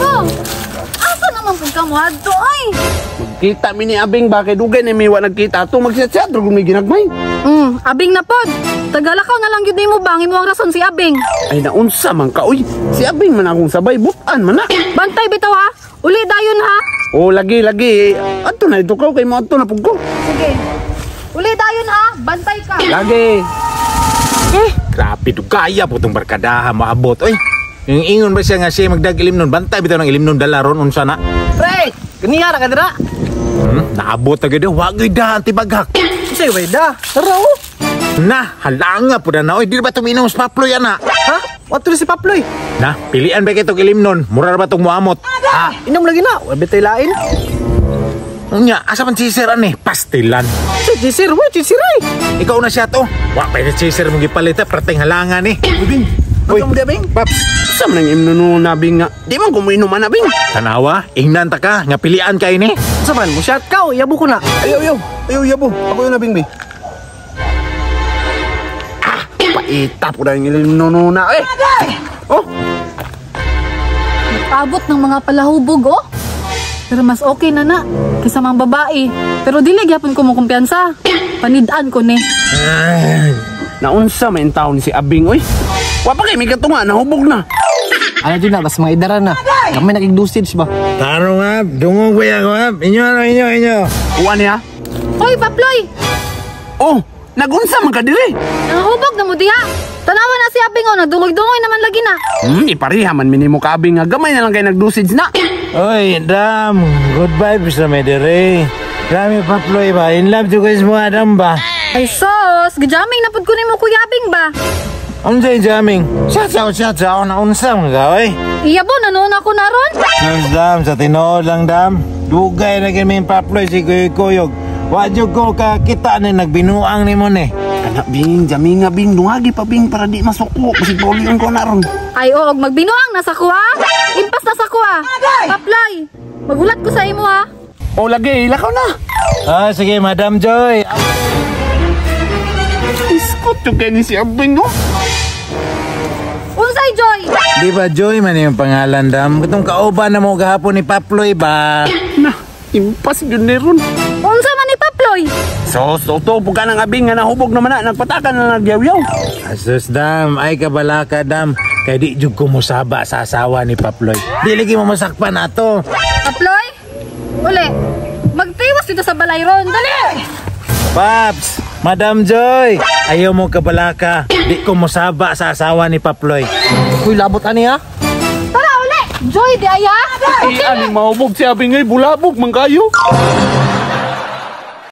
Oh, asa naman po ka mo adto ay? Kita mi ni Abing ba kay dugay na may wa nagkita to magsiat-siat ug may ginagmay. Abing na pod. Tagalakaw na lang gyud nimo bang imo ang rason si Abing. Ay naunsa man ka uy. Si Abing man akong sabay butan man na. Bantay bitaw ha. Uli dayon ha. Oh lagi. Adto na ito kay mo adto na pug ko. Sige. Uli dayon ha. Bantay ka. Lagi. Grabe dugaya po itong barkadaha maabot. Oy, yung ingon ba siya nga siya magdag-ilim nun? Bantay bitaw ng ilim nun dalaron unsa na? Pre, kaniya ra ka dira. Naabot na gado, wag ida antibaghak. Say way da. Tara oh. Na, halanga po na. Oy, di ba tuminom sa paploy ana? Ha? Wato si Paploy. Na, pilian ba kayo itong ilim nun? Mura ba itong muamot? Ha, inom lagi na. Wa bitay lain. Unya, asa man chaser ani? Pastilan. Say chisir, wa chisiray. Ikaw na siya to. Wa pa yung chaser mong gipalit perteng halangan ni. Abing. Uy, Ano mo di Abing? Paps. Sa man ang imnuno na Abing nga. Di man ko mo inuman Abing. Tanawa, ingnan ta ka nga pilian kay ni. Sa man mo shot ka, yabo ko na. Ayaw yabo. Ako yun Abing be. Paita po na yung imnuno na eh. Oh. Abot ng mga palahubog oh. Pero mas okay na kaysa mga babae. Pero dili gyapon ko mo kumpiyansa. Panidaan ko ni. Naunsa may taon si Abing oy. Wa pa kay may katunga nahubog na. Ano din na, basta mga idaran na. Kami nakig-dosage ba? Taro nga, dungog ba yan? Inyo. Uwan niya. Hoy, Paploy! Oh, nagunsa man ka diri. Nahubog na mo diha. Tanawa na si Abing oh, nagdungoy-dungoy naman lagi na. Ipariha man minimo ka Abing nga gamay na lang kay nagdusage na. Oy, Dam, good vibes na may dire. Grabe Paploy ba? In love to guys mo Adam ba? Ay sos, gajaming napod ko ni mo Kuya Abing ba? Ano sa'yo jamming? Shouts out na unsa mga gaway. Iya bo, nanoon ako na ron. Yes, Dam, sa tinood lang Dam. Dugay na kami Paploy si Kuyog. Wadyo ko kakita na nagbinuang ni mo ni. Anak Bing, jami nga Bing, dungagi pa Bing para di masuko. Kasi paulion ko na ron. Ay oo, magbinuang nasa kuha. Impas nasa kuha. Paploy, magulat ko sa imo ha. Oh, lagi, lakaw na. Sige, Madam Joy. Iskot yung kaya ni si Abing, no? Unsay Joy? Di ba Joy man yung pangalan Dam? Itong kauban na mo gahapon ni Paploy ba? Na, impas yun ni ron. Unsa man ni Paploy? So, buka ng Abing nga nahubog naman na. Nagpatakan na nagyaw-yaw. Asus Dam, ay kabalaka Dam. Kaya di jug ko musaba sa asawa ni Paploy. Di lagi mo masakpan ato. Paploy? Uli, magtiwas dito sa balay ron. Dali! Paps, Madam Joy, ayaw mo kabalaka. Di ko musaba sa asawa ni Paploy. Uy, labot ani ha. Tara uli! Joy, di aya! Aning mahubog si Abing ay bulabog, man kayo.